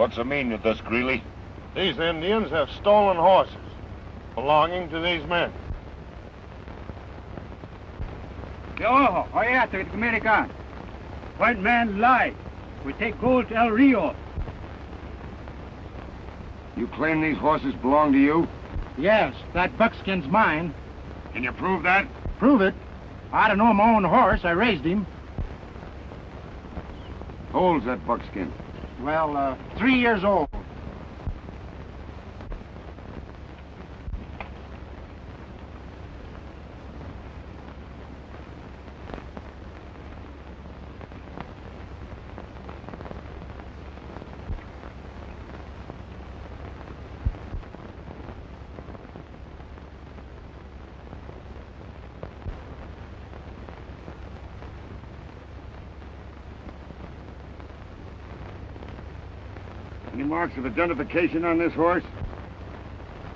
What's the meaning of this, Greeley? These Indians have stolen horses belonging to these men. De ojo, oye, American. White man lie. We take gold to El Rio. You claim these horses belong to you? Yes, that buckskin's mine. Can you prove that? Prove it? I don't know my own horse. I raised him. How old's that buckskin? Well, 3 years old. Any marks of identification on this horse?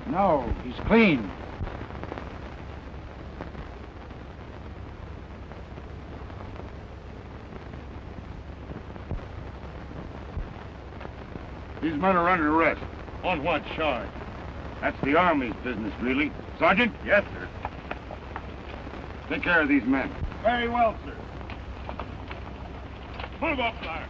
No, he's clean. These men are under arrest. On what charge? That's the Army's business, really. Sergeant? Yes, sir. Take care of these men. Very well, sir. Move up there.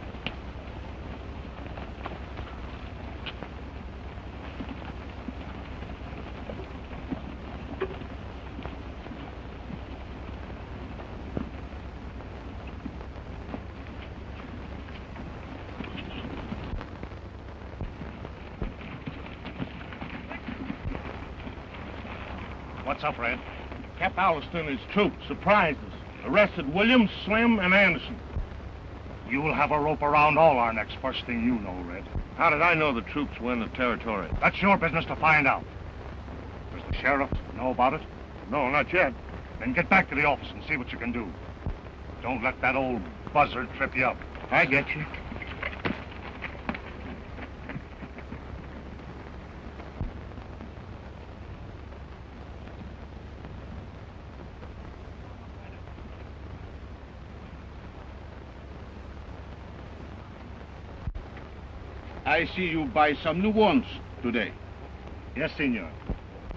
What's up, Red? Cap Alliston and his troops surprised us. Arrested Williams, Slim, and Anderson. You'll have a rope around all our necks first thing you know, Red. How did I know the troops were in the territory? That's your business to find out. Does the sheriff know about it? No, not yet. Then get back to the office and see what you can do. Don't let that old buzzard trip you up. I get you. I see you buy some new ones today. Yes, senor.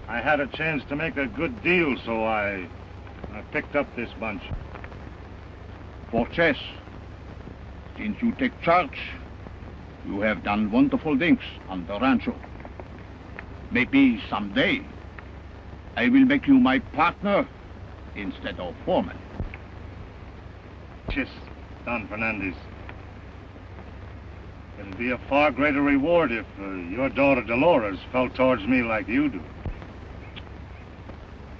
I had a chance to make a good deal, so I picked up this bunch. Fortress, since you take charge, you have done wonderful things on the rancho. Maybe someday I will make you my partner instead of foreman. Yes, Don Fernandez. It'd be a far greater reward if your daughter Dolores felt towards me like you do.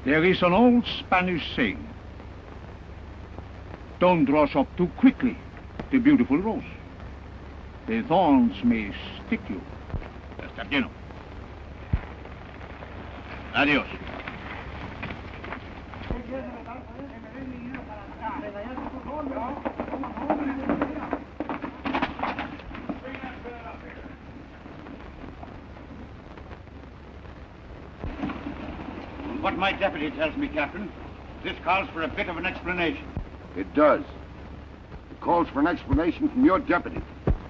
There is an old Spanish saying, don't rush up too quickly the beautiful rose. The thorns may stick you. Está lleno. Adiós. What my deputy tells me, Captain, this calls for a bit of an explanation. It does. It calls for an explanation from your deputy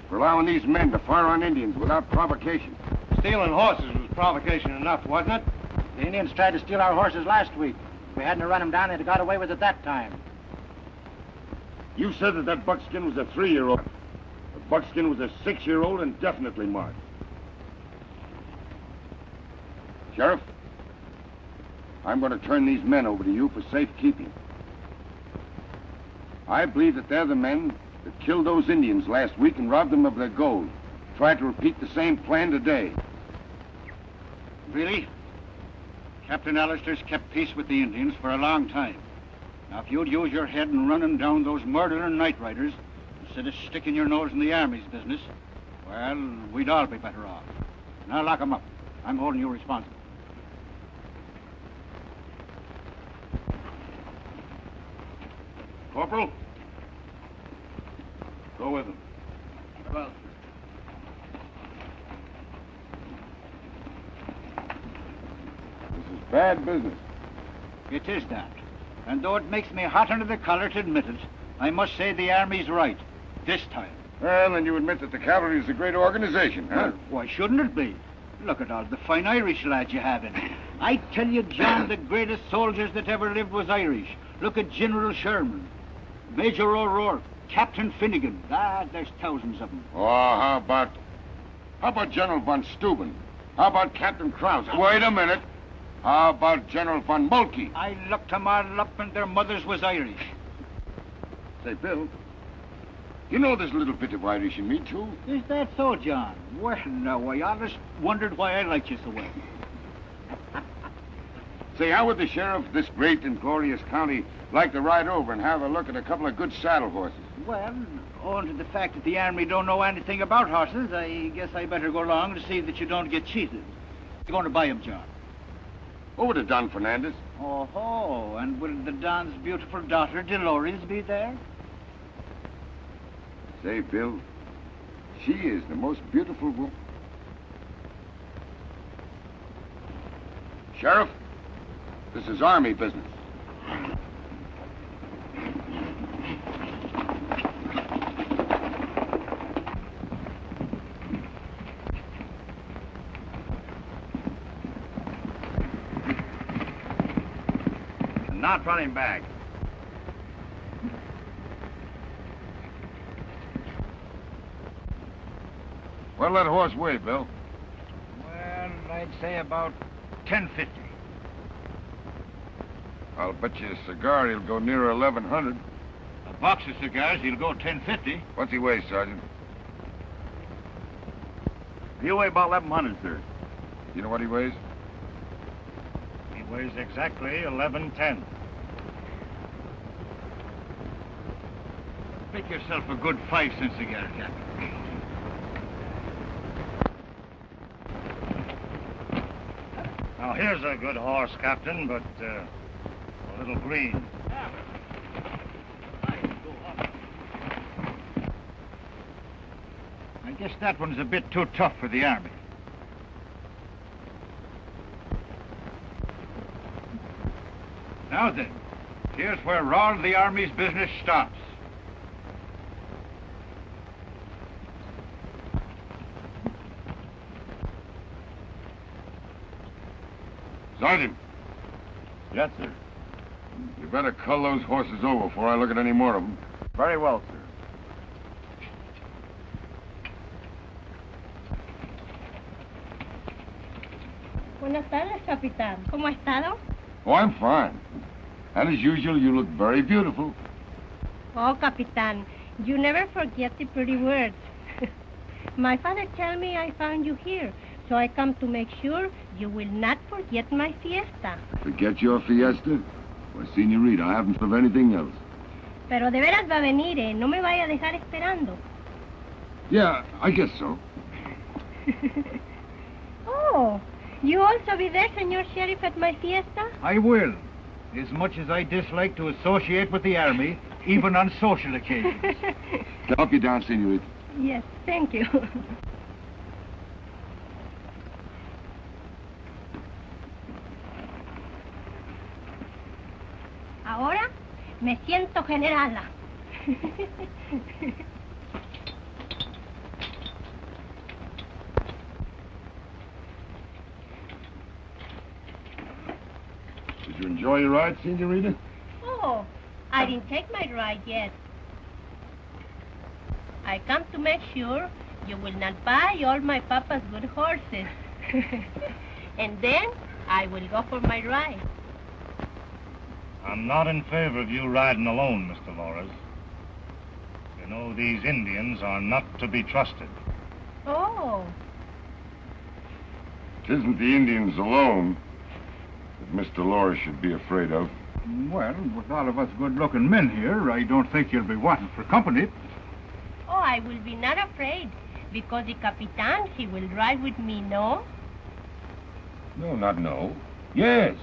for allowing these men to fire on Indians without provocation. Stealing horses was provocation enough, wasn't it? The Indians tried to steal our horses last week. If we hadn't run them down, they'd have got away with it that time. You said that buckskin was a 3-year-old. The buckskin was a 6-year-old and definitely marked. Sheriff, I'm going to turn these men over to you for safekeeping. I believe that they're the men that killed those Indians last week and robbed them of their gold. Tried to repeat the same plan today. Really? Captain Allister's kept peace with the Indians for a long time. Now, if you'd use your head and running down those murdering night riders instead of sticking your nose in the Army's business, well, we'd all be better off. Now, lock 'em up. I'm holding you responsible. Corporal, go with them. Well, This is bad business. it is that. And though it makes me hot under the collar to admit it, I must say the Army's right. This time. Well, then you admit that the cavalry is a great organization, huh? Well, why shouldn't it be? Look at all the fine Irish lads you have in it. I tell you, John, the greatest soldiers that ever lived was Irish. Look at General Sherman, Major O'Rourke, Captain Finnegan. Ah, there's thousands of them. Oh, how about General von Steuben? How about Captain Krause? Wait a minute. How about General von Moltke? I looked them all up and their mothers was Irish. Say, Bill, you know there's a little bit of Irish in me, too. Is that so, John? Well, no, I always wondered why I liked you so well. Say, how would the sheriff of this great and glorious county like to ride over and have a look at a couple of good saddle horses? Well, owing to the fact that the army don't know anything about horses, I guess I better go along to see that you don't get cheated. You're going to buy 'em, John. Over to Don Fernandez. Oh, and will the Don's beautiful daughter, Dolores, be there? Say, Bill, she is the most beautiful woman. Sheriff, this is Army business. Not running back. What'll that horse weigh, Bill? Well, I'd say about 1050. I'll bet you a cigar he'll go near 1100. A box of cigars, he'll go 1050. What's he weigh, Sergeant? You weigh about 1100, sir. You know what he weighs? He weighs exactly 1110. Pick yourself a good 5-cent cigar, Captain. Now, here's a good horse, Captain, but a little green. I guess that one's a bit too tough for the army. Now then, here's where all the army's business stops. Sergeant, Yes, sir. you better cull those horses over before I look at any more of them. Very well, sir. Buenas tardes, capitán. ¿Cómo ha estado? Oh, I'm fine. And as usual, you look very beautiful. Oh, capitán, you never forget the pretty words. My father tell me I found you here, so I come to make sure you will not forget my fiesta. Forget your fiesta? Well, senorita, I haven't thought of anything else. Pero de veras va a venir, ¿eh? No me vaya a dejar esperando. Yeah, I guess so. Oh, you also be there, Senor Sheriff, at my fiesta? I will. As much as I dislike to associate with the army, even on social occasions. I'll help you down, senorita. Yes, thank you. Ahora me siento generala. Did you enjoy your ride, senorita? Oh, I didn't take my ride yet. I come to make sure you will not buy all my papa's good horses. And then I will go for my ride. I'm not in favor of you riding alone, Mr. Lawrence. You know, these Indians are not to be trusted. Oh, It isn't the Indians alone that Mr. Loris should be afraid of. Well, with all of us good-looking men here, I don't think you'll be wanting for company. oh, I will be not afraid, because the Capitan, he will ride with me, no? No, not no. Yes.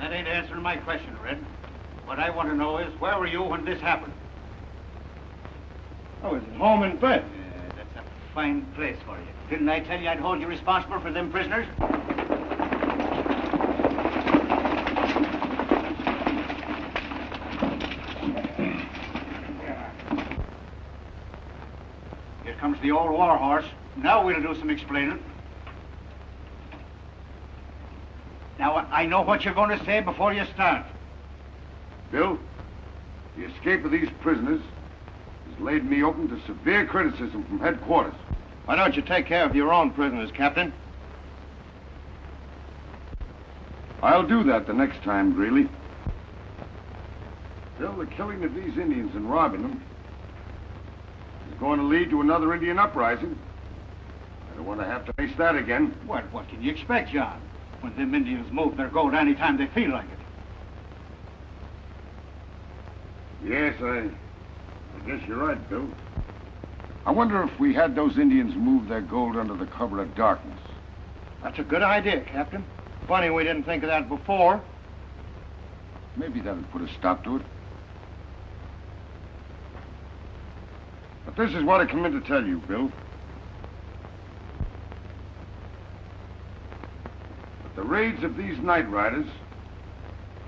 That ain't answering my question, Red. What I want to know is, where were you when this happened? I was at home in bed. Yeah, that's a fine place for you. Didn't I tell you I'd hold you responsible for them prisoners? Here comes the old war horse. Now we'll do some explaining. Now, I know what you're going to say before you start. Bill, the escape of these prisoners has laid me open to severe criticism from headquarters. Why don't you take care of your own prisoners, Captain? I'll do that the next time, Greeley. Bill, the killing of these Indians and robbing them is going to lead to another Indian uprising. I don't want to have to face that again. What can you expect, John? When them Indians move their gold any time they feel like it. Yes, I guess you're right, Bill. I wonder if we had those Indians move their gold under the cover of darkness. That's a good idea, Captain. Funny we didn't think of that before. Maybe that'll put a stop to it. But this is what I come in to tell you, Bill. The raids of these night riders,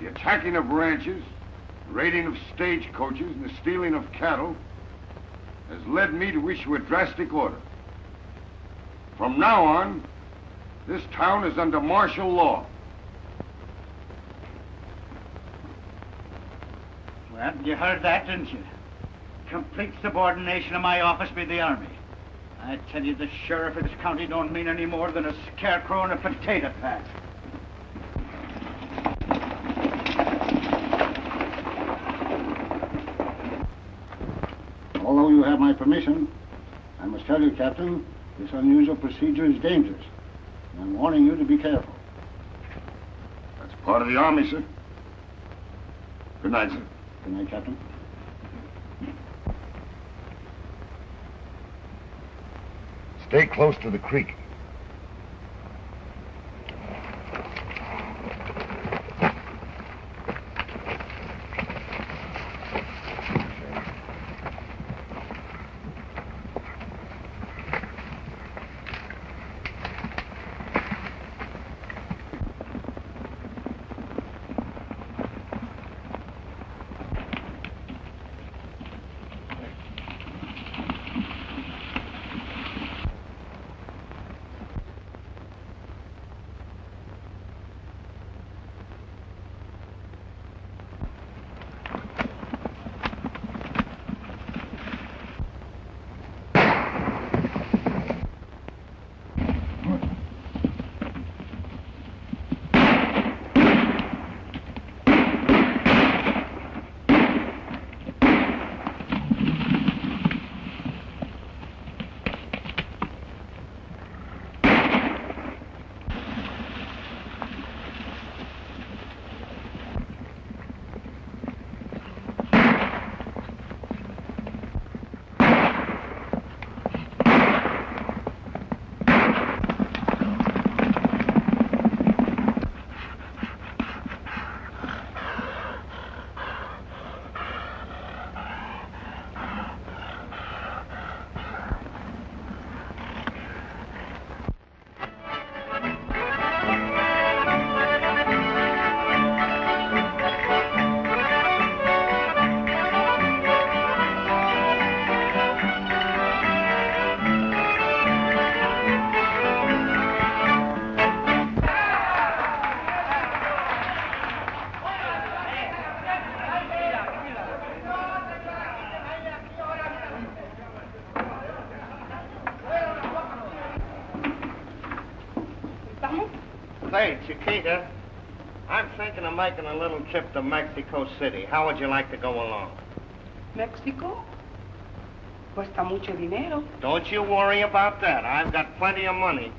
the attacking of ranches, the raiding of stagecoaches, and the stealing of cattle has led me to issue a drastic order. From now on, this town is under martial law. Well, you heard that, didn't you? Complete subordination of my office by the Army. I tell you, the sheriff of this county don't mean any more than a scarecrow in a potato patch. Although you have my permission, I must tell you, Captain, this unusual procedure is dangerous. And I'm warning you to be careful. That's part of the Army, sir. Good night, sir. Good night, Captain. Stay close to the creek. Say, Chiquita, I'm thinking of making a little trip to Mexico City. How would you like to go along? Mexico? Cuesta mucho dinero. Don't you worry about that. I've got plenty of money.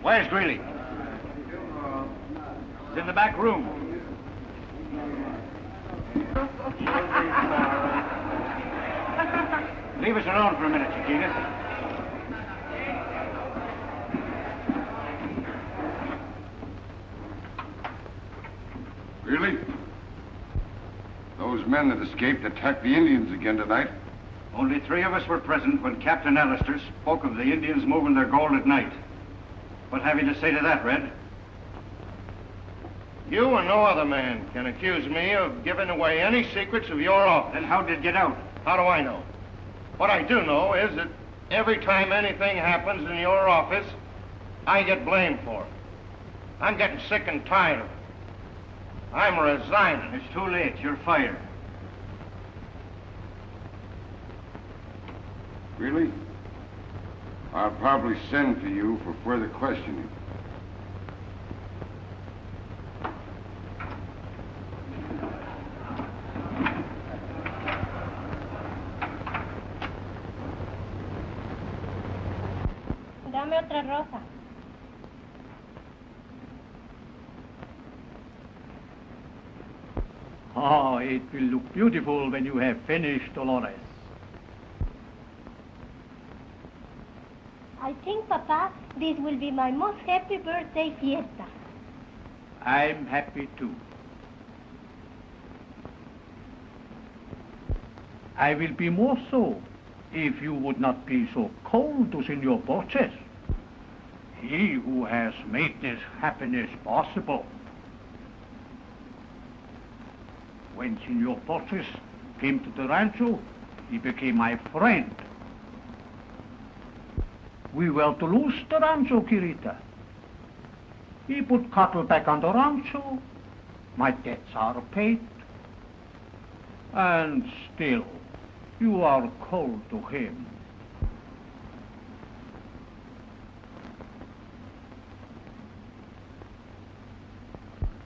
Where's Greeley? He's in the back room. Leave us alone for a minute, Chiquita. men that escaped attacked the Indians again tonight. Only 3 of us were present when Captain Alistair spoke of the Indians moving their gold at night. What have you to say to that, Red? You and no other man can accuse me of giving away any secrets of your office. Then how did it get out? How do I know? What I do know is that every time anything happens in your office, I get blamed for it. I'm getting sick and tired of it. I'm resigning. It's too late. You're fired. Really? I'll probably send for you for further questioning. Dame otra rosa. Oh, it will look beautiful when you have finished, Dolores. I think, Papa, this will be my most happy birthday fiesta. I'm happy too. I will be more so if you would not be so cold to Senor Borges. He who has made this happiness possible. When Senor Borges came to the rancho, he became my friend. We were to lose the rancho, Querida. He put cattle back on the rancho. My debts are paid. And still, you are cold to him.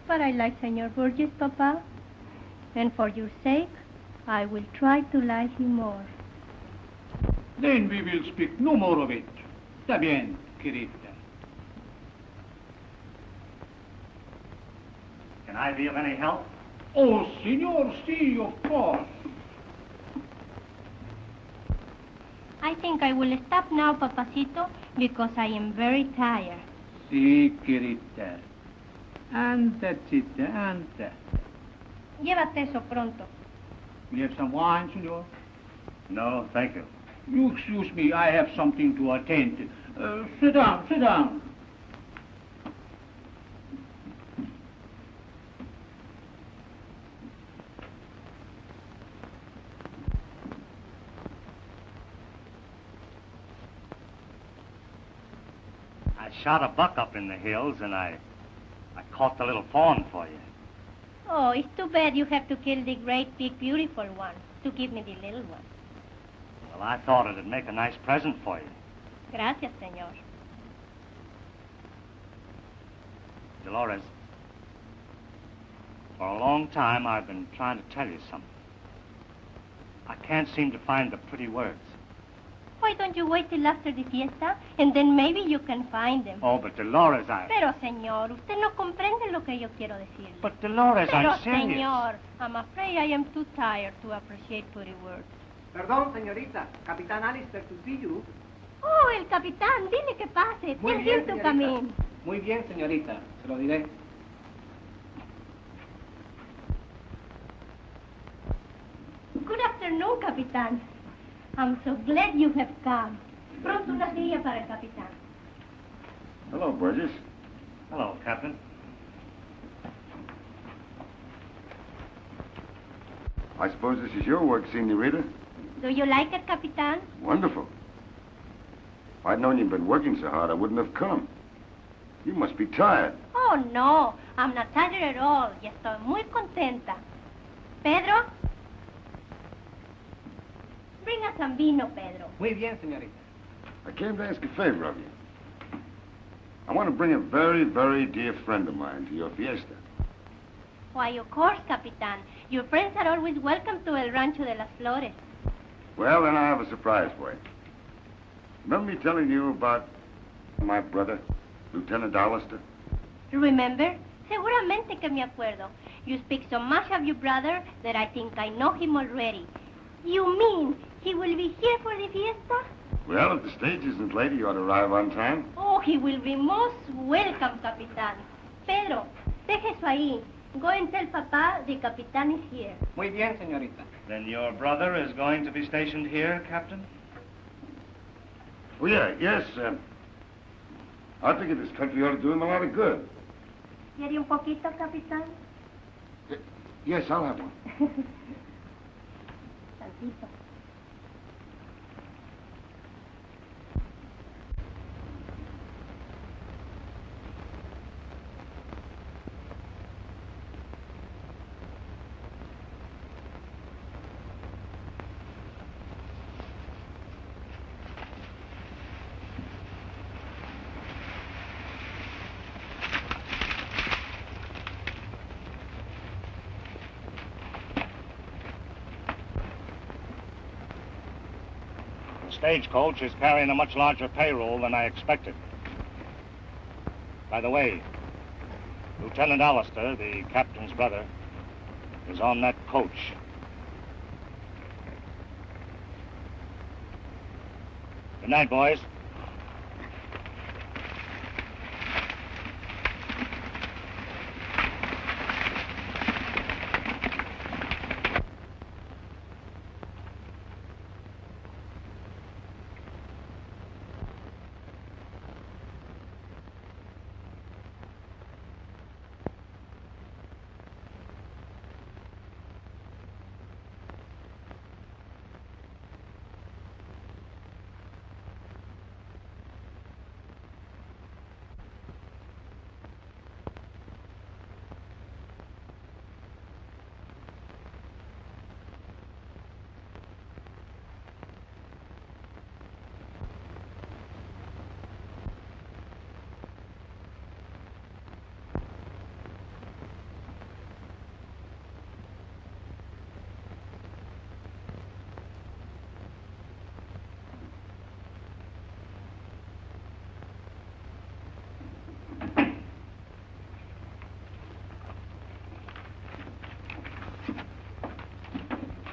But I like Senor Borges, Papa. And for your sake, I will try to like him more. Then we will speak no more of it. Está bien, Querida. Can I be of any help? Oh, Senor, sí, of course. I think I will stop now, Papacito, because I am very tired. Sí, Querida. Anda, chita, anda. Llévate eso pronto. We have some wine, Senor? No, thank you. You excuse me, I have something to attend to. Sit down, sit down. I shot a buck up in the hills, and I caught the little fawn for you. Oh, it's too bad you have to kill the great, big, beautiful one to give me the little one. Well, I thought it'd make a nice present for you. Gracias, Señor. Dolores, for a long time I've been trying to tell you something. I can't seem to find the pretty words. Why don't you wait till after the fiesta, and then maybe you can find them? Oh, but Dolores, Pero, señor, usted no comprende lo que yo quiero decir. But Dolores, Pero, I'm serious. señor, I'm afraid I am too tired to appreciate pretty words. Perdón, señorita. Capitán Alistair to see you. Oh, el capitán, dile que pase. Muy Tell bien, him to señorita. come in. Muy bien, señorita. Se lo diré. Good afternoon, Capitán. I'm so glad you have come. Pronto una silla para el capitán. Hello, Burgess. Hello, Captain. I suppose this is your work, Senorita? Do you like it, Capitán? Wonderful. If I'd known you'd been working so hard, I wouldn't have come. You must be tired. Oh, no. I'm not tired at all. Y estoy muy contenta. Pedro? Bring us some vino, Pedro. Muy bien, señorita. I came to ask a favor of you. I want to bring a very, very dear friend of mine to your fiesta. Why, of course, Capitán. Your friends are always welcome to El Rancho de las Flores. Well, then I have a surprise for you. Remember me telling you about my brother, Lieutenant Alistair? Remember? Seguramente que me acuerdo. You speak so much of your brother that I think I know him already. You mean he will be here for the fiesta? Well, if the stage isn't late, you ought to arrive on time. Oh, he will be most welcome, Capitán. Pedro, deje eso ahí. Go and tell Papa the Capitan is here. Muy bien, señorita. Then your brother is going to be stationed here, Captain? Oh, yeah, yes. I think this country ought to do him a lot of good. ¿Quiere un poquito, Capitan? Yes, I'll have one. Tantito. Stagecoach is carrying a much larger payroll than I expected. By the way, Lieutenant Allister, the captain's brother, is on that coach. Good night, boys.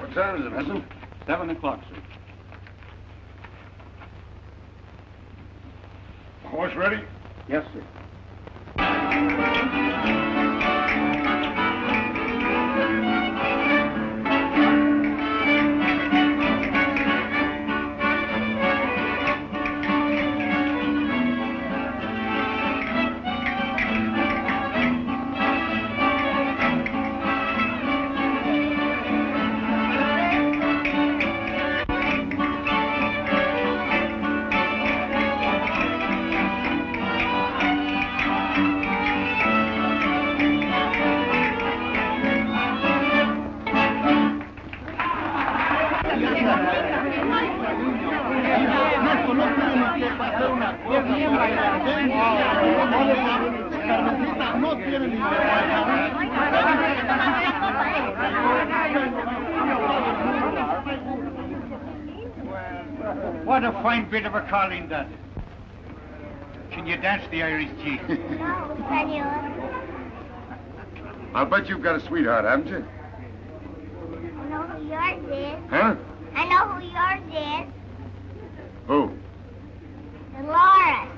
What time is it, Hudson? 7 o'clock, sir. Horse ready? Yes, sir. What a fine bit of a calling that. Can you dance the Irish jig? No, Senor. I'll bet you've got a sweetheart, haven't you? I know who yours is. Huh? I know who yours is. Who? Dolores.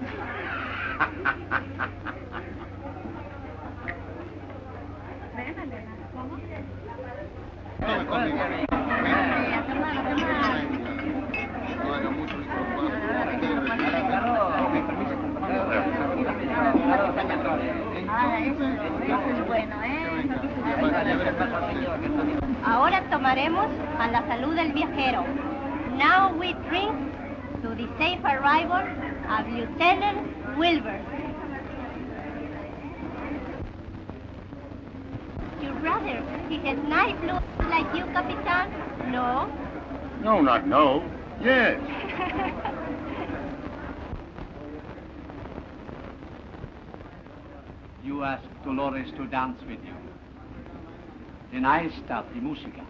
Ahora tomaremos a la salud del viajero. Now we drink to the safe arrival of Lieutenant Wilbur. Your brother, he has nice looks like you, Capitan? No? No, not no. Yes. You ask Dolores to dance with you. Then I start the música.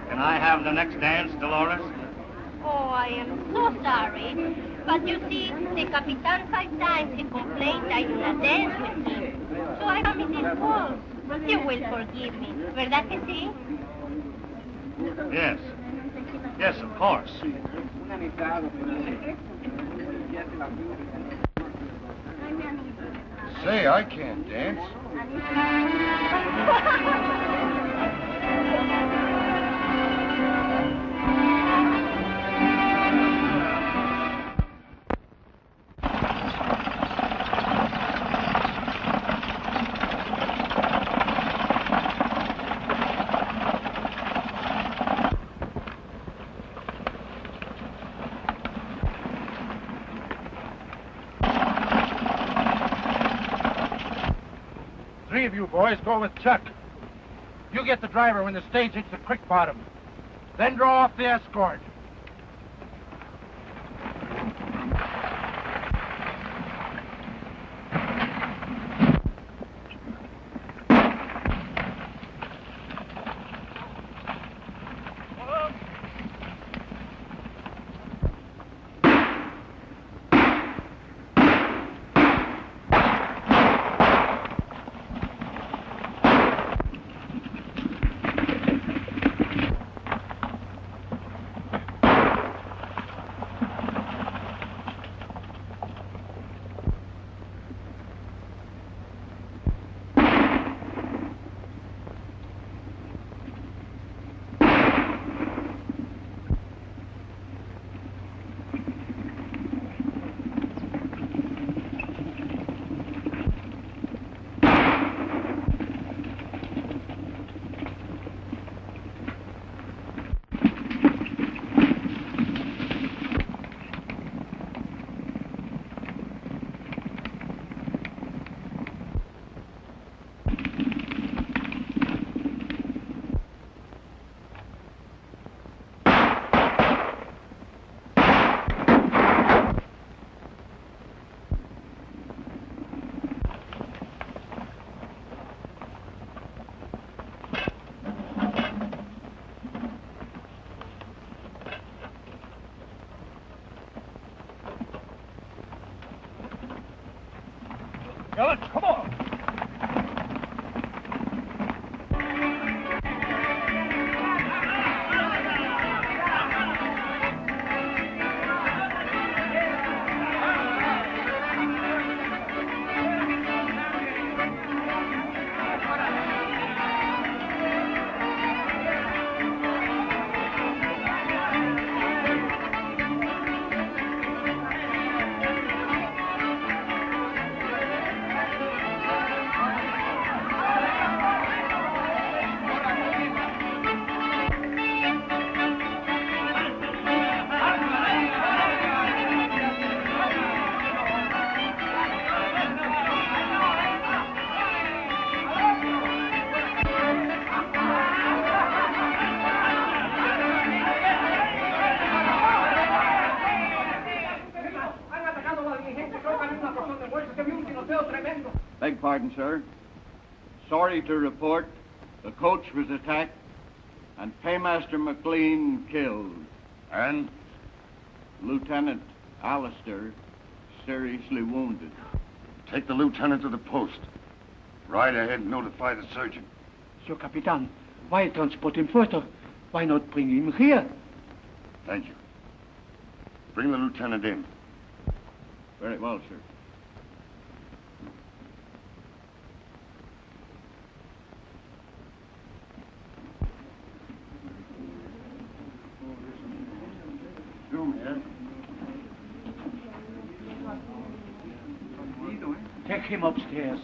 Can I have the next dance, Dolores? Oh, I am so sorry. But you see, the Capitan 5 times he complained I do not dance with him. So I promised his fault. You will forgive me. ¿Verdad que sí? Yes. Yes, of course. Una mitad, Say, I can't dance. Three of you boys go with Chuck. You get the driver when the stage hits the creek bottom. Then draw off the escort. Ellen, come on. Beg pardon, sir. Sorry to report the coach was attacked and Paymaster McLean killed. And? Lieutenant Alistair seriously wounded. Take the lieutenant to the post. Ride ahead and notify the surgeon. Sir Capitan, why transport him further? Why not bring him here? Thank you. Bring the lieutenant in. Very well, sir. Take him upstairs.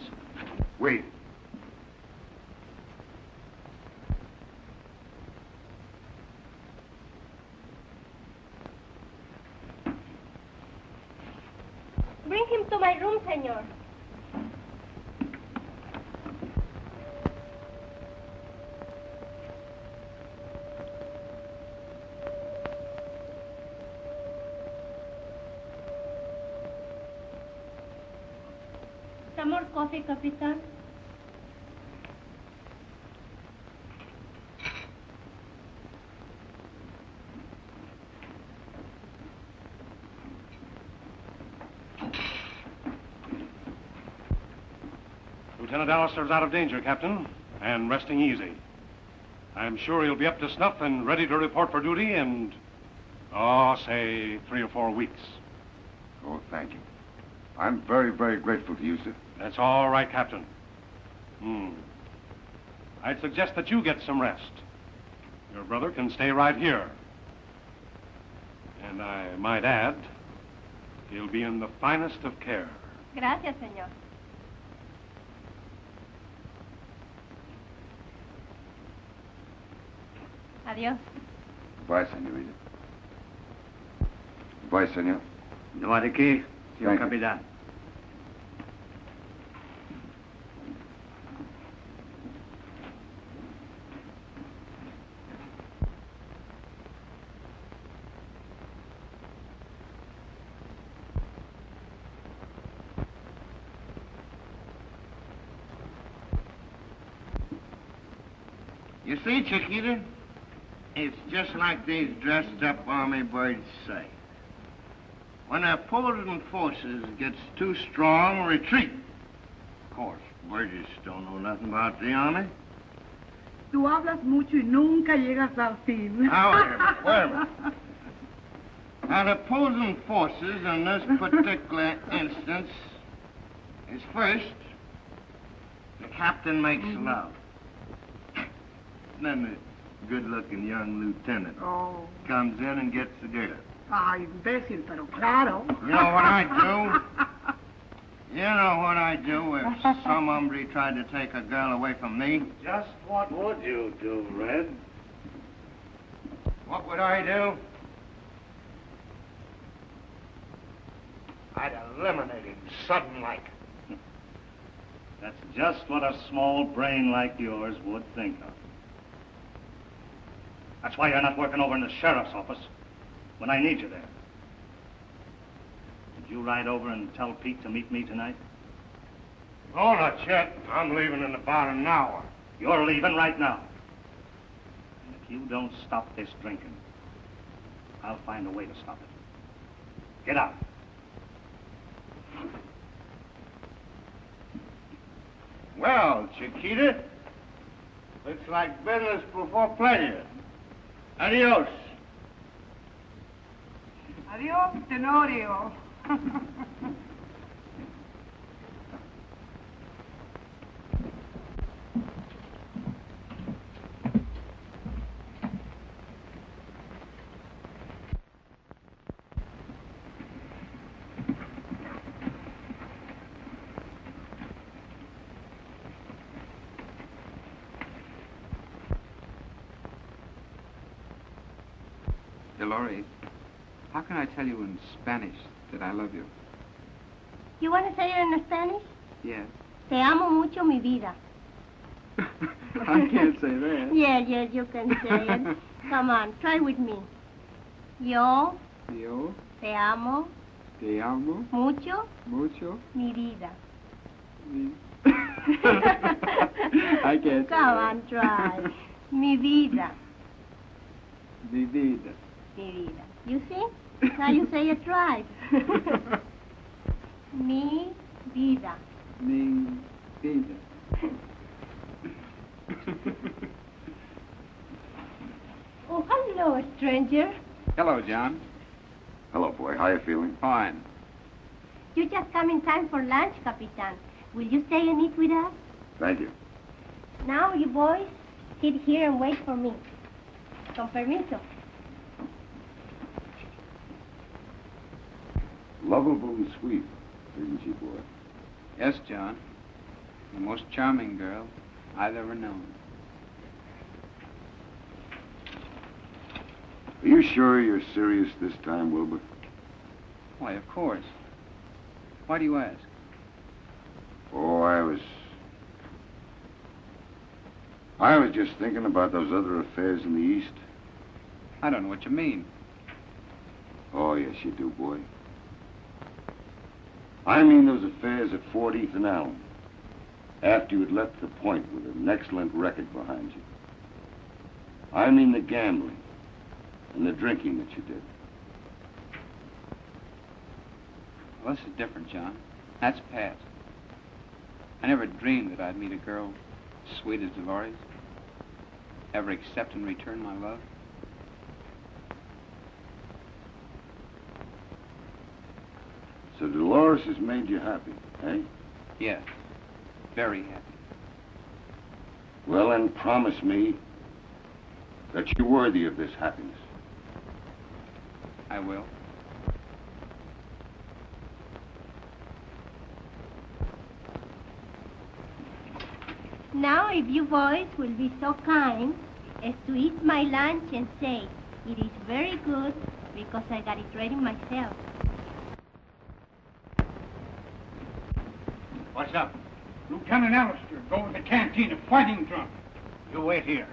Wait. Bring him to my room, senor. Some more coffee, Capitan? Lieutenant Alistair's out of danger, Captain, and resting easy. I'm sure he'll be up to snuff and ready to report for duty in, say 3 or 4 weeks. Oh, thank you. I'm very, very grateful to you, sir. That's all right, Captain. I'd suggest that you get some rest. Your brother can stay right here. And I might add, he'll be in the finest of care. Gracias, señor. Adiós. Goodbye, senorita. Goodbye, senor. No hay de qué, señor Thank you. capitán. You see, Chiquita, it's just like these dressed-up army birds say. When opposing forces gets too strong, retreat. Of course, Burgess don't know nothing about the army. Tú hablas mucho y nunca llegas al fin. Now, wait a minute. Now, the opposing forces in this particular instance is first, the captain makes love. Then the good-looking young lieutenant comes in and gets the girl. Ay, imbécil, pero claro. You know what I do? You know what I do if some hombre tried to take a girl away from me? Just what would you do, Red? What would I do? I'd eliminate him sudden-like. That's just what a small brain like yours would think of. That's why you're not working over in the sheriff's office when I need you there. Did you ride over and tell Pete to meet me tonight? No, not yet. I'm leaving in about an hour. You're leaving right now. And if you don't stop this drinking, I'll find a way to stop it. Get out. Well, Chiquita, looks like business before pleasure. Adios. Adiós, Tenorio. Dolores, how can I tell you in Spanish that I love you? You want to say it in Spanish? Yes. Te amo mucho, mi vida. I can't say that. Yes, you can say it. Come on, try with me. Yo te amo mucho, mi vida. I can't say Come on, try. Mi vida. Mi vida. Mi vida. You see? Now you say it right. Mi vida. Mi vida. Oh, hello, stranger. Hello, John. Hello, boy. How you feeling? Fine. You just come in time for lunch, Capitan. Will you stay and eat with us? Thank you. Now, you boys, sit here and wait for me. Con permiso. Lovable and sweet, isn't she, boy? Yes, John. The most charming girl I've ever known. Are you sure you're serious this time, Wilbur? Why, of course. Why do you ask? Oh, I was just thinking about those other affairs in the East. I don't know what you mean. Oh, yes, you do, boy. I mean those affairs at 14th and Allen, after you had left the point with an excellent record behind you. I mean the gambling and the drinking that you did. Well, this is different, John. That's past. I never dreamed that I'd meet a girl as sweet as Dolores, ever accept and return my love. So Dolores has made you happy, eh? Yes. Very happy. Well, then promise me that you're worthy of this happiness. I will. Now, if you boys will be so kind as to eat my lunch and say, it is very good because I got it ready myself. What's up? Lieutenant Alistair, go to the canteen, a fighting drunk. You wait here.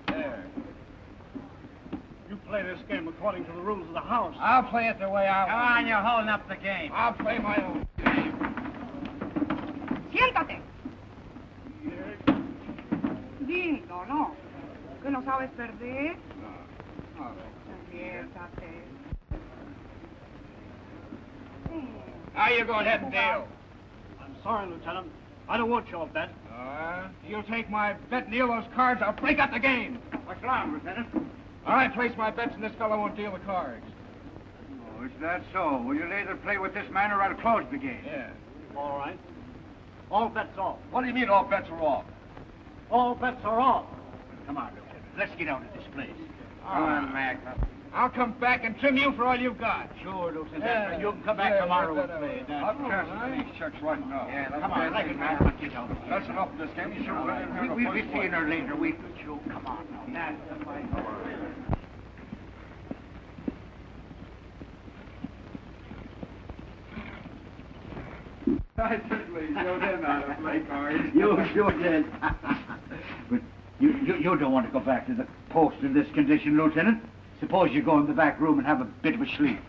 There. You play this game according to the rules of the house. I'll play it the way I want. Come on, you're holding up the game. I'll play my own game. Siéntate. Lindo, ¿no? ¿Que no sabes perder? No. Siéntate. Now you go ahead and deal. I'm sorry, Lieutenant. I don't want your bet. You'll take my bet and deal those cards, I'll break up the game. What's wrong, Lieutenant? I place my bets and this fellow won't deal the cards. Oh, is that so? Well, you'll either play with this man or I'll close the game. Yeah. All right. All bets off. What do you mean all bets are off? All bets are off. Come on, Lieutenant. Let's get out of this place. Come on, Mac. I'll come back and trim you for all you've got. Sure, Lieutenant. Yeah, you can come back tomorrow and play. I'll cancel these checks right now. Yeah, come on. Like it, Mac. Let's get out. That's enough of this game. You sure we'll be seeing her later. We could show. Come on now. That's the fight. I certainly showed in how to play cards. You sure did. But you don't want to go back to the post in this condition, Lieutenant. Suppose you go in the back room and have a bit of a sleep.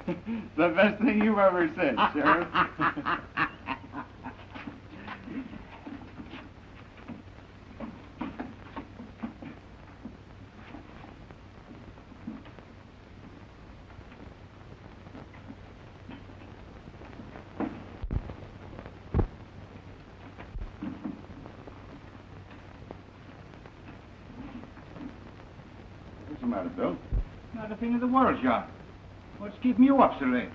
The best thing you ever said, Sheriff. What's the matter, Bill? Not a thing in the world, John. What's keeping you up so late?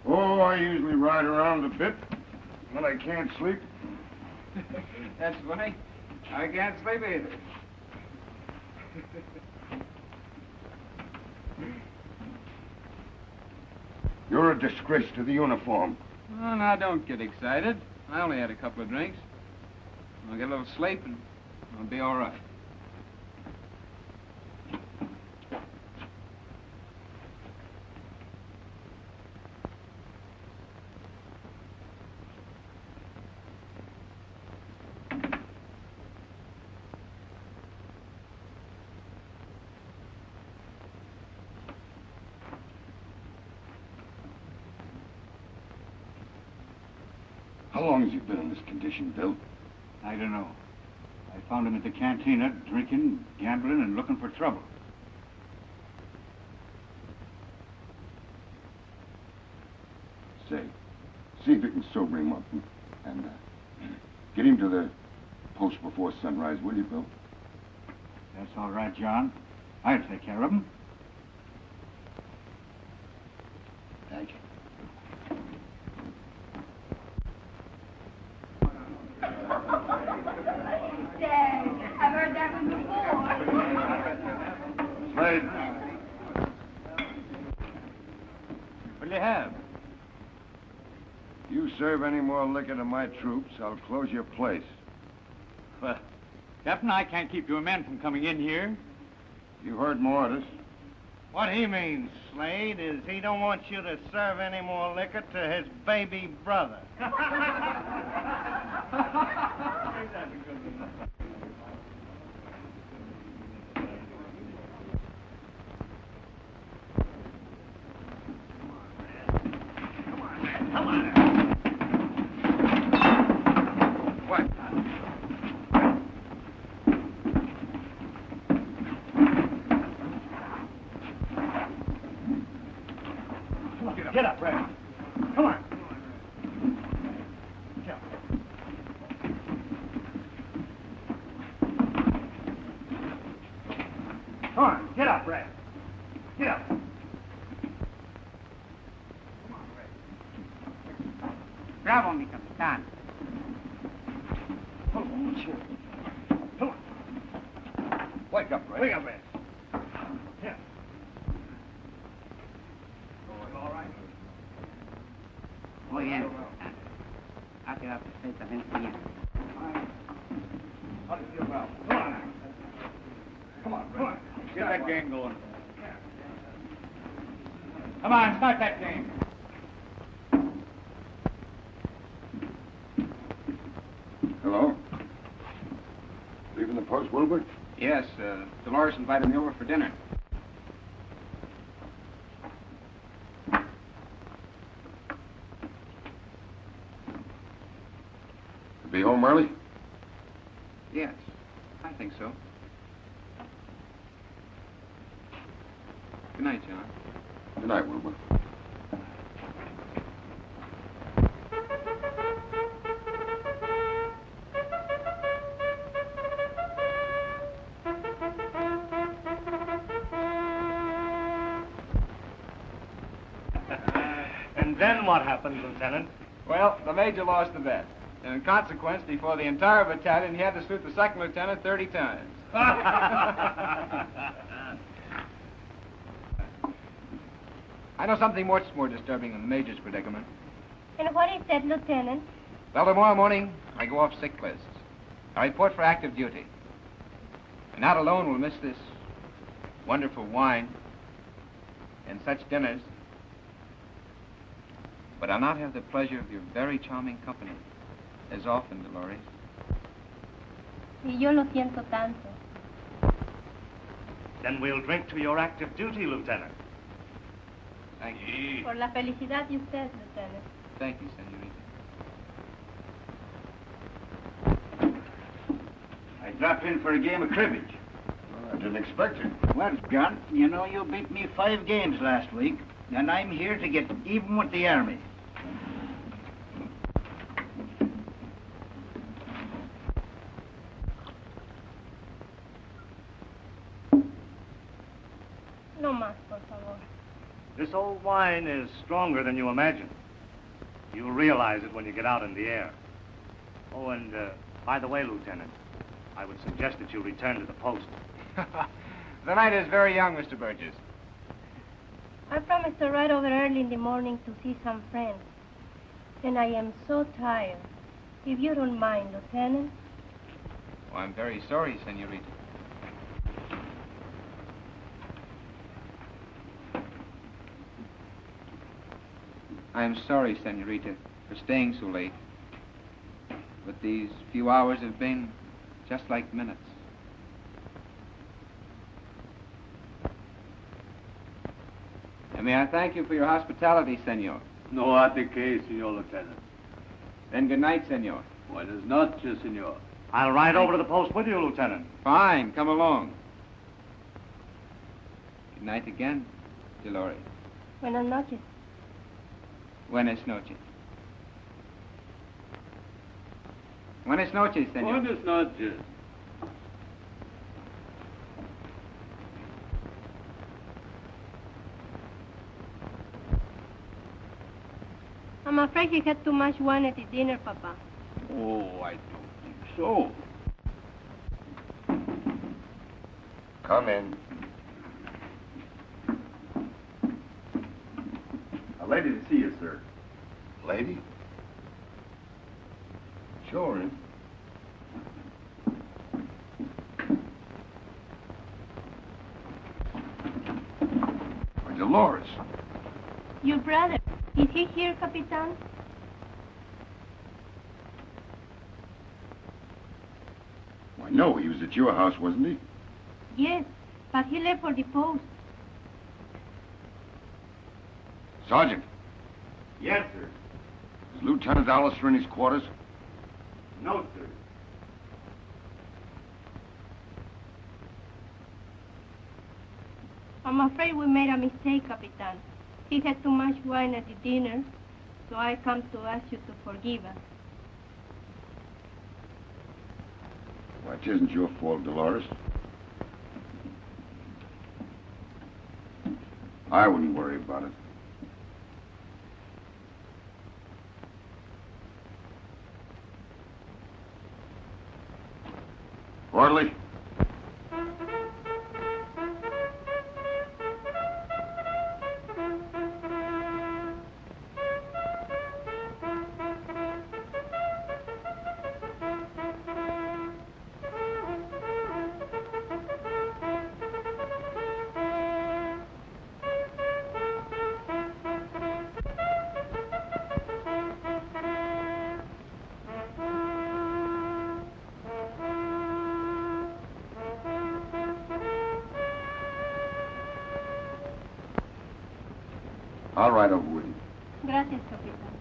Oh, I usually ride around a bit when I can't sleep. That's funny. I can't sleep either. You're a disgrace to the uniform. Well, now, don't get excited. I only had a couple of drinks. I'll get a little sleep and I'll be all right. How long has he been in this condition, Bill? I don't know. I found him at the cantina, drinking, gambling, and looking for trouble. Say, see if you can sober him up and get him to the post before sunrise, will you, Bill? That's all right, John. I'll take care of him. Thank you. I've heard that one before. Slade. What'll you have? You serve any more liquor to my troops, I'll close your place. Well, Captain, I can't keep your men from coming in here. You heard my orders. What he means, Slade, is he don't want you to serve any more liquor to his baby brother. Get up, Red. Come on. Jump. Bravo, mi capitan. Wake up, Ray. Wake up, Red. Yeah. All right. Muy bien, capitán. Ha quedado perfectamente bien. How do you feel about? Come on now. Come on, Ray. Get that game going. Come on, start that game. Hello? Leaving the post, Wilbur? Yes, Dolores invited me over for dinner. Be home early? Yes, I think so. Good night, John. Good night, Wilbur. And then what happened, Lieutenant? Well, the major lost the bet. And in consequence, before the entire battalion, he had to salute the second lieutenant 30 times. I know something much more disturbing than the major's predicament. And what is that, Lieutenant? Well, tomorrow morning, I go off sick lists. I report for active duty. And not alone will miss this wonderful wine and such dinners, but I'll not have the pleasure of your very charming company as often, Dolores. Y yo lo siento tanto. Then we'll drink to your active duty, Lieutenant. Thank you. Por la felicidad de usted, Lieutenant. Thank you, senorita. I dropped in for a game of cribbage. I didn't expect it. Well, John, you know you beat me 5 games last week, and I'm here to get even with the Army. No más, por favor. This old wine is stronger than you imagine. You'll realize it when you get out in the air. Oh, and by the way, Lieutenant, I would suggest that you return to the post. The night is very young, Mr. Burgess. I promised to ride over early in the morning to see some friends. And I am so tired. If you don't mind, Lieutenant. Oh, I'm very sorry, senorita. I am sorry, senorita, for staying so late. But these few hours have been just like minutes. And may I thank you for your hospitality, senor. No ate que, Senor Lieutenant. Then good night, senor. Buenas noches, Senor. I'll ride over to the post with you, Lieutenant. Fine, come along. Good night again, Dolores. Buenas noches. Buenas noches. Buenas noches, senor. Buenas noches. I'm afraid you had too much wine at the dinner, Papa. Oh, I don't think so. Come in. A lady to see you, sir. Lady? Sure. Why, Dolores. Your brother. Is he here, Capitan? Why, no, he was at your house, wasn't he? Yes, but he left for the post. Sergeant, Yes, sir. is Lieutenant Allister in his quarters? No, sir. I'm afraid we made a mistake, Capitan. He had too much wine at the dinner, so I come to ask you to forgive us. Why, it isn't your fault, Dolores. I wouldn't worry about it. Orderly. I'll ride over with you. Gracias, Capitán.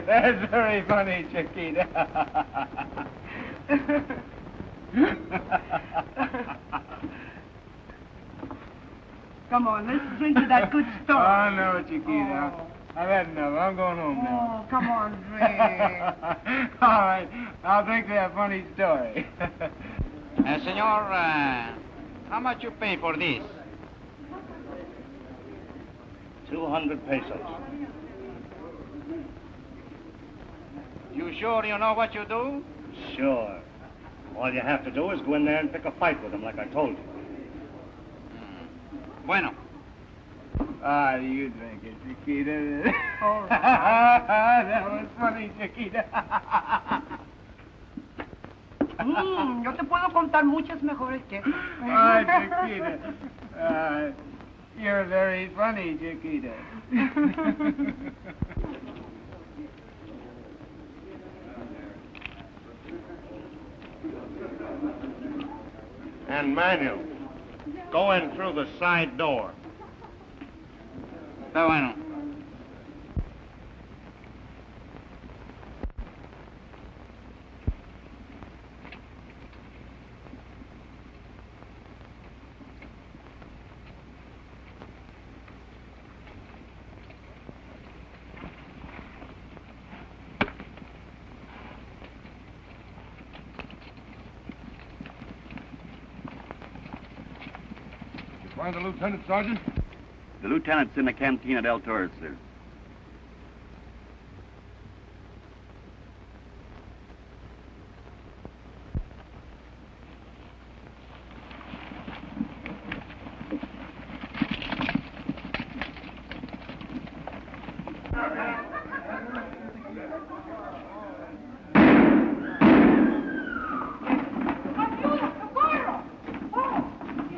That's very funny, Chiquita. Come on, let's drink to that good story. Oh, no, Chiquita. I've had enough. I'm going home now. Oh, come on, drink. All right. I'll drink that funny story. Senor, how much you pay for this? 200 pesos. You sure you know what you do? Sure. All you have to do is go in there and pick a fight with him, like I told you. Bueno. Ah, you drink it, Chiquita. All right. That was funny, Chiquita. Yo te puedo contar muchas mejores que esas. Ah, Chiquita. You're very funny, Chiquita. And Manuel, go in through the side door. Está bueno. Find the lieutenant, Sergeant? The lieutenant's in the cantina del Torres, sir.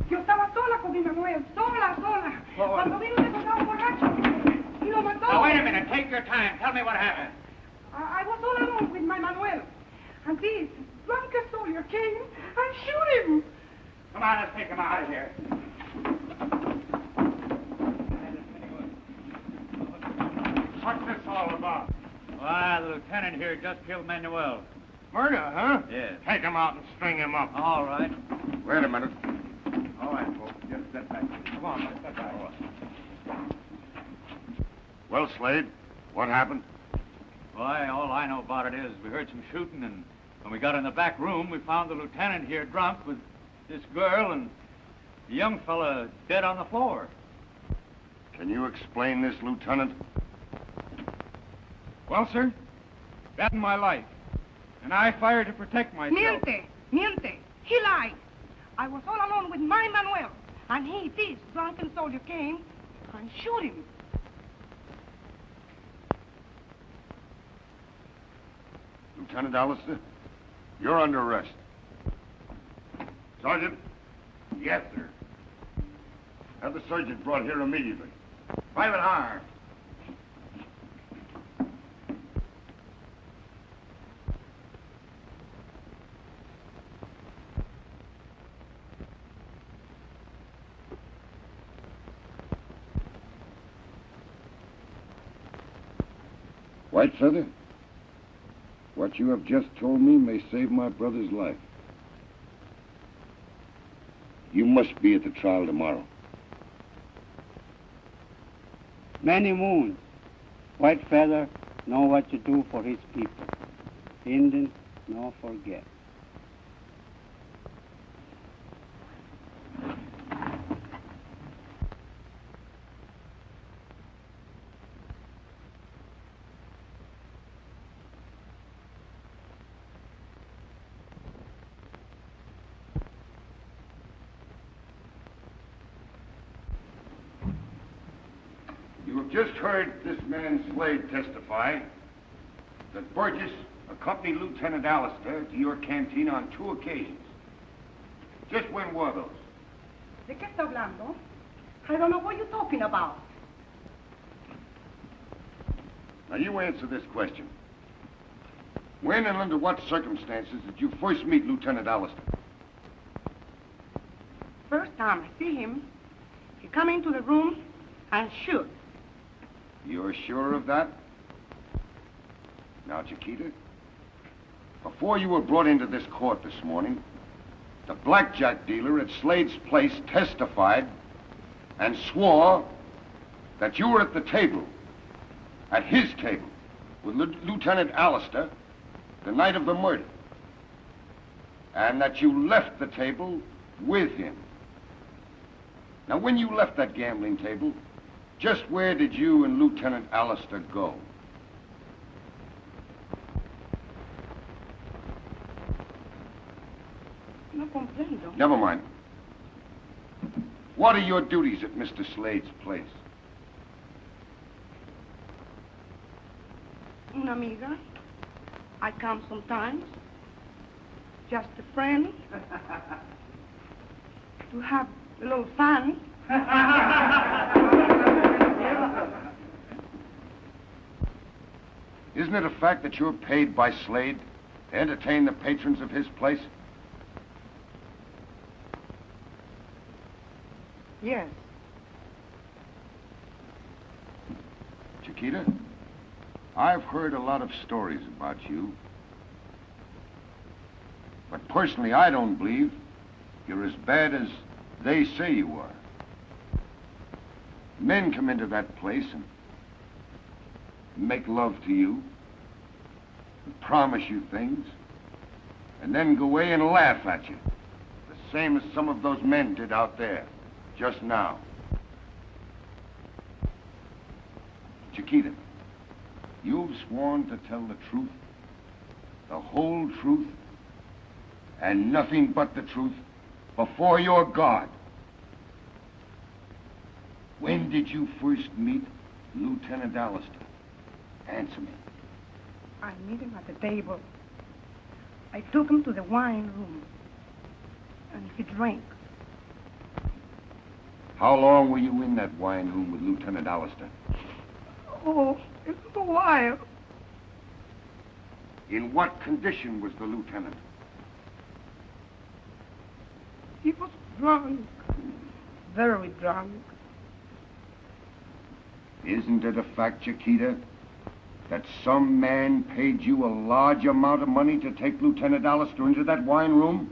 Yo estaba sola con mi Manuel, sola. Cuando vino se encontraba un borracho y lo mató. Now, wait a minute. Take your time. Tell me what happened. I was all alone with my Manuel. And this drunken soldier came and shoot him. Come on, let's take him out of here. What's this all about? Why, the lieutenant here just killed Manuel. Murder, huh? Yes. Take him out and string him up. All right. Wait a minute. All right, folks. Just step back. Come on, let's step back. Well, Slade, what happened? Why, all I know about it is we heard some shooting, and when we got in the back room, we found the lieutenant here drunk with this girl and the young fella dead on the floor. Can you explain this, Lieutenant? Well, sir, that's my life. And I fired to protect myself. Miente. He lied. I was all alone with my Manuel. And this drunken soldier came and shoot him. Lieutenant Alistair, you're under arrest. Sergeant? Yes, sir. Have the sergeant brought here immediately. Private Har. White Feather, what you have just told me may save my brother's life. You must be at the trial tomorrow. Many moons. White Feather know what to do for his people. Indians no forget. just heard this man Slade testify that Burgess accompanied Lieutenant Alistair to your canteen on 2 occasions. Just when were those? ¿De qué está hablando? I don't know what you're talking about. Now, you answer this question. When and under what circumstances did you first meet Lieutenant Alistair? First time I see him, he come into the room and shoot. You're sure of that? Now, Chiquita, before you were brought into this court this morning, the blackjack dealer at Slade's place testified and swore that you were at the table, at his table, with Lieutenant Alistair the night of the murder, and that you left the table with him. Now, when you left that gambling table, just where did you and Lieutenant Alistair go? No comprendo. Never mind. What are your duties at Mr. Slade's place? Una amiga. I come sometimes. Just a friend. To have a little fun. Isn't it a fact that you're paid by Slade to entertain the patrons of his place? Yes. Chiquita, I've heard a lot of stories about you. But personally, I don't believe you're as bad as they say you are. Men come into that place and make love to you, and promise you things, and then go away and laugh at you. The same as some of those men did out there, just now. Chiquita, you've sworn to tell the truth, the whole truth, and nothing but the truth before your God. When did you first meet Lieutenant Alistair? Answer me. I meet him at the table. I took him to the wine room, and he drank. How long were you in that wine room with Lieutenant Alistair? Oh, it's a while. In what condition was the lieutenant? He was drunk, very drunk. Isn't it a fact, Chiquita, that some man paid you a large amount of money to take Lieutenant Alistair into that wine room?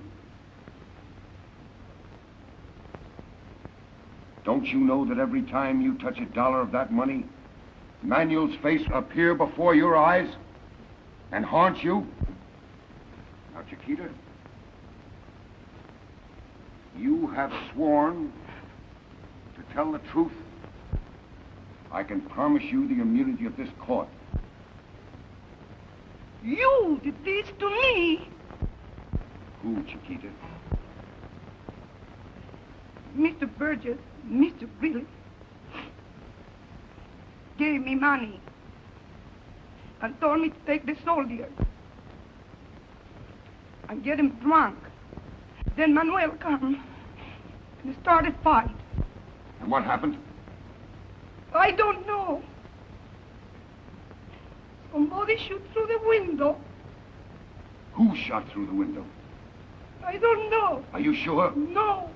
Don't you know that every time you touch $1 of that money, Manuel's face appear before your eyes and haunt you? Now, Chiquita, you have sworn to tell the truth. I can promise you the immunity of this court. You did this to me. Who, Chiquita? Mr. Burgess, Mr. Billy, gave me money and told me to take the soldier and get him drunk. Then Manuel come and started fight. And what happened? I don't know. Somebody shoot through the window. Who shot through the window? I don't know. Are you sure? No.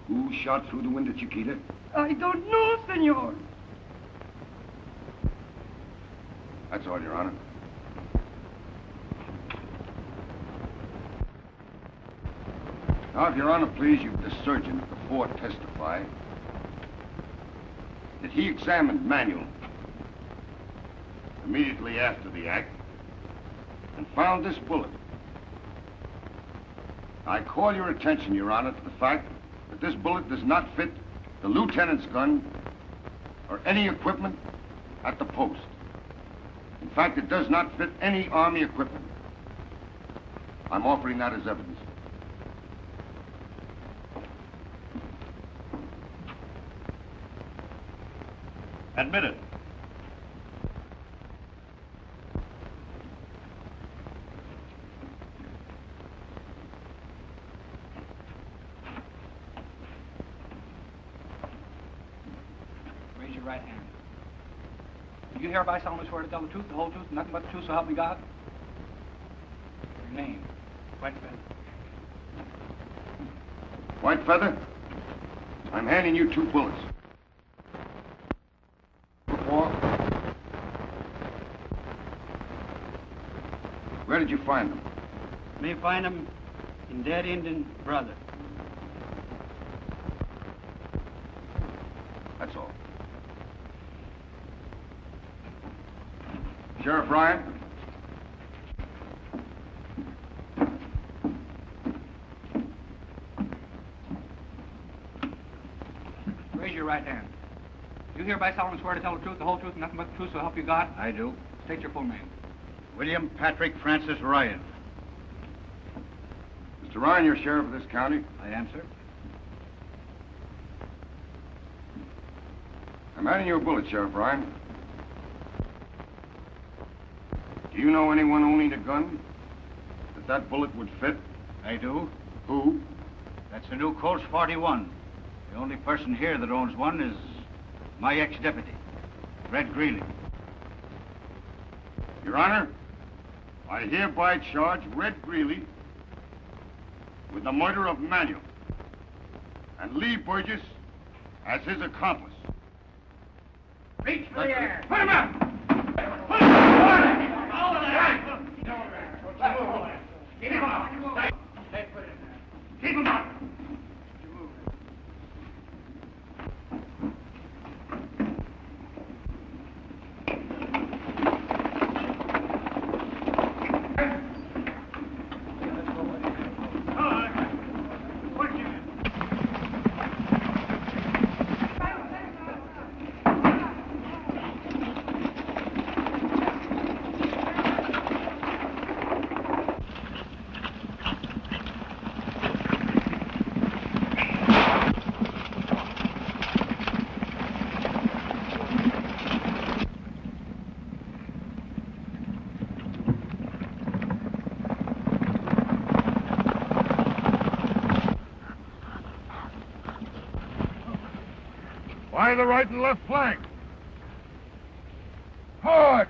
Who shot through the window, Chiquita? I don't know, senor. That's all, Your Honor. Now, if Your Honor please, you the surgeon at the fort testify that he examined Manuel immediately after the act and found this bullet. I call your attention, Your Honor, to the fact that this bullet does not fit the lieutenant's gun or any equipment at the post. In fact, it does not fit any Army equipment. I'm offering that as evidence. Admit it. Raise your right hand. Do you hereby solemnly swear to tell the truth, the whole truth, and nothing but the truth, so help me God? Your name? White Feather. White Feather, I'm handing you 2 bullets. Where did you find them? Me find them in dead Indian brother. That's all. Sheriff Ryan? Raise your right hand. Do you hereby solemnly swear to tell the truth, the whole truth, and nothing but the truth, so help you God? I do. State your full name. William Patrick Francis Ryan. Mr. Ryan, you're sheriff of this county? I am, sir. I'm handing you a bullet, Sheriff Ryan. Do you know anyone owning a gun that bullet would fit? I do. Who? That's a new Colts 41. The only person here that owns one is my ex-deputy, Red Greeley. Your Honor, I hereby charge Red Greeley with the murder of Manuel and Lee Burgess as his accomplice. Reach for the air. Put him up! Put him up! All of that! Keep him up! Keep him up! By the right and left flank. Hard!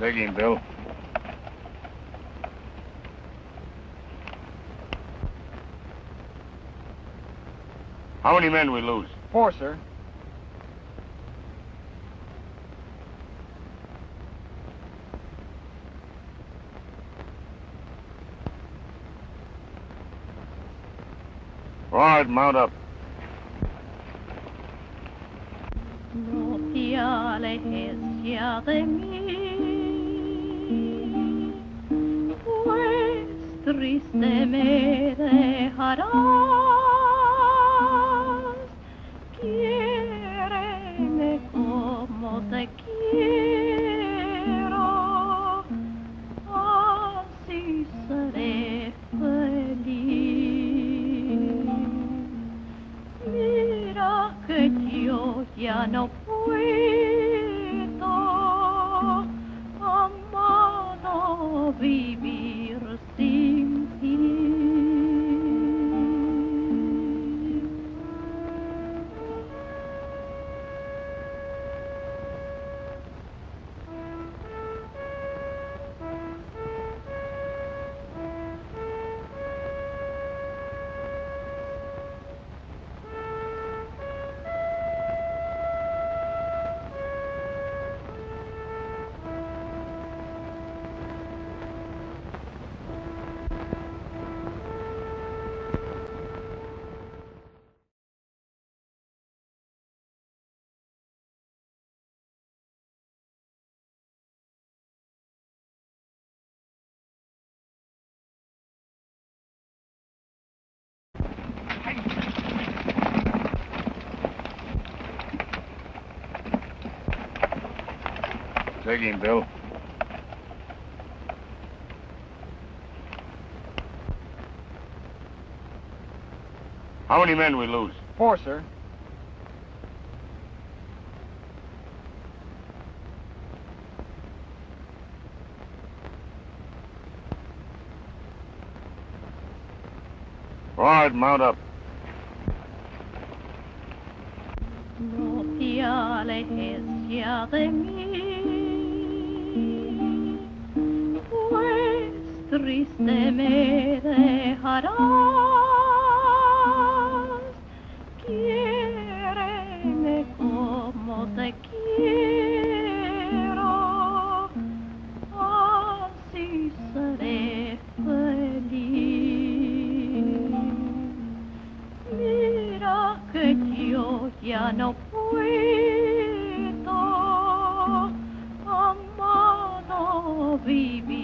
Take him, Bill. How many men we lose? 4, sir. All right, mount up. No te alejes ya de mí, pues triste me dejarás. Quiéreme como te quiero, así seré feliz. Mira que yo ya no puedo, amado, vivir sin ti. Take him, Bill. How many men we lose? 4, sir. All right, mount up. No te alejes ya de mí, pues triste me dejarás. Quiéreme como te quiero, así seré feliz. Mira que yo ya no puedo, amado, vivir